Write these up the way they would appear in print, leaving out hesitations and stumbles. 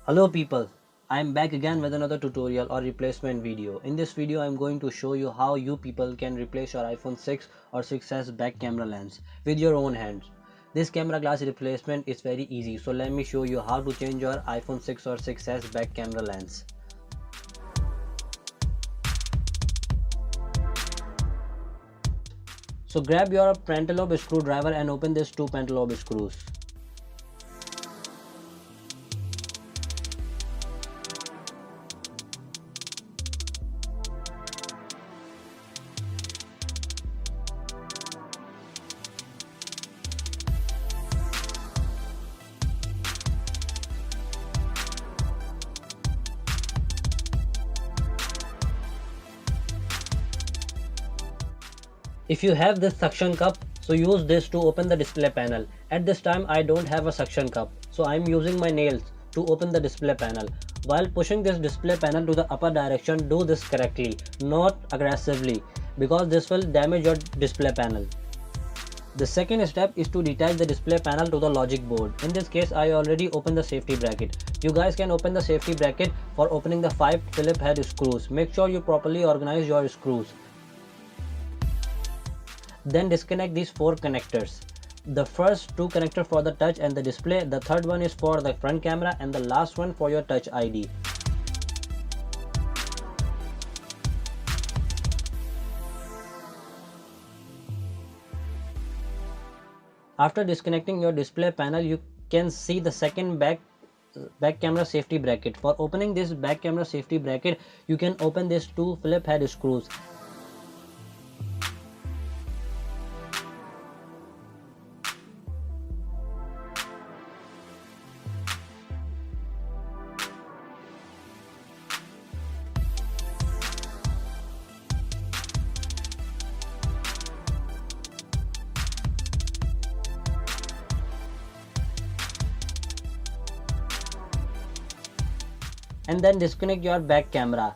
Hello people, I am back again with another tutorial or replacement video. In this video I am going to show you how you people can replace your iPhone 6 or 6s back camera lens with your own hands. This camera glass replacement is very easy, so let me show you how to change your iPhone 6 or 6s back camera lens. So grab your pentalobe screwdriver and open these two pentalobe screws. If you have this suction cup, so use this to open the display panel. At this time I don't have a suction cup, so I am using my nails to open the display panel. While pushing this display panel to the upper direction, do this correctly, not aggressively, because this will damage your display panel. The second step is to detach the display panel to the logic board. In this case I already opened the safety bracket. You guys can open the safety bracket for opening the 5 Phillips head screws. Make sure you properly organize your screws. Then disconnect these 4 connectors. The first 2 connectors for the touch and the display, the third one is for the front camera, and the last one for your touch ID. After disconnecting your display panel, you can see the second back camera safety bracket. For opening this back camera safety bracket, you can open these 2 Phillips head screws. And then disconnect your back camera.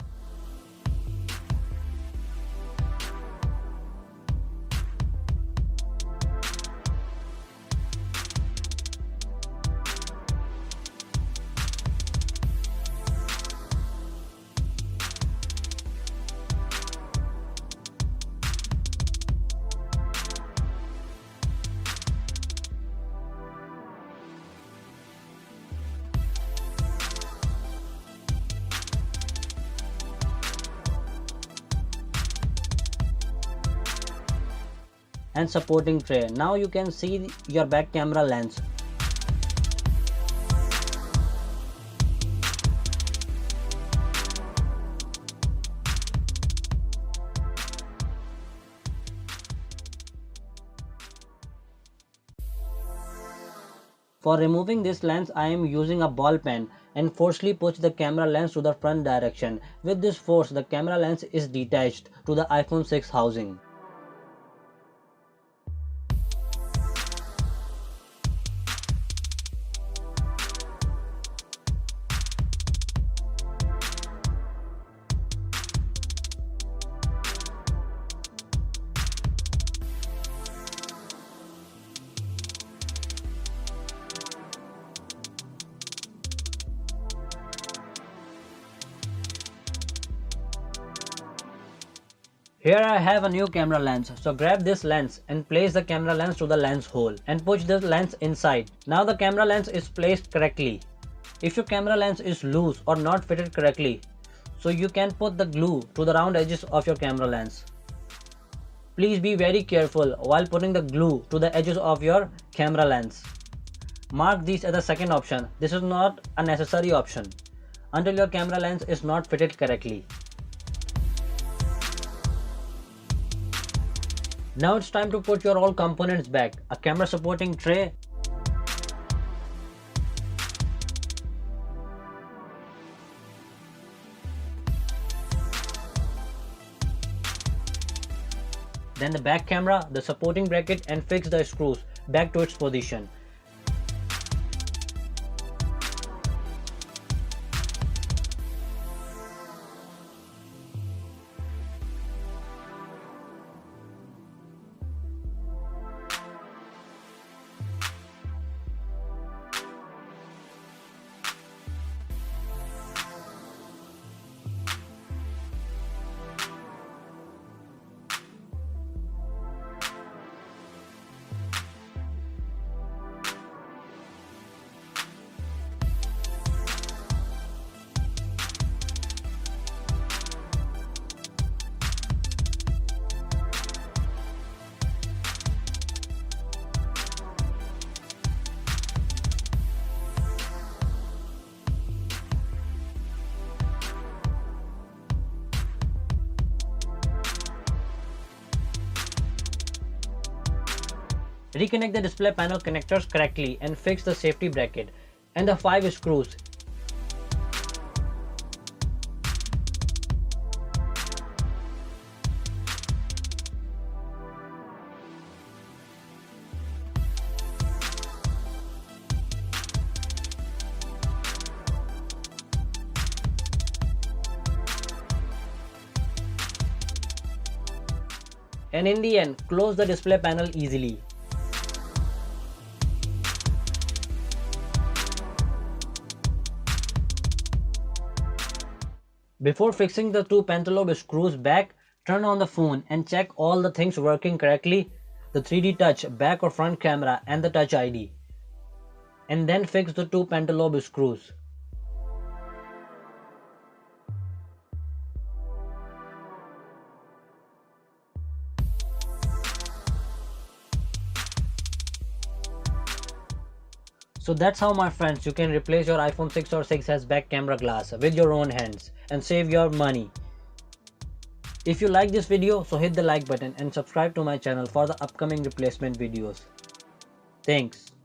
And supporting tray. Now you can see your back camera lens. For removing this lens, I am using a ball pen and forcefully push the camera lens to the front direction. With this force, the camera lens is detached to the iPhone 6 housing. Here I have a new camera lens, so grab this lens and place the camera lens to the lens hole and push this lens inside. Now the camera lens is placed correctly. If your camera lens is loose or not fitted correctly, so you can put the glue to the round edges of your camera lens. Please be very careful while putting the glue to the edges of your camera lens. Mark these as the second option. This is not a necessary option until your camera lens is not fitted correctly. Now it's time to put your all components back. A camera supporting tray, then the back camera, the supporting bracket, and fix the screws back to its position. Reconnect the display panel connectors correctly and fix the safety bracket and the 5 screws. And in the end, close the display panel easily. Before fixing the 2 pentalobe screws back, turn on the phone and check all the things working correctly, the 3D touch, back or front camera and the touch ID. And then fix the 2 pentalobe screws. So that's how, my friends, you can replace your iPhone 6 or 6s back camera glass with your own hands and save your money. If you like this video, so hit the like button and subscribe to my channel for the upcoming replacement videos. Thanks.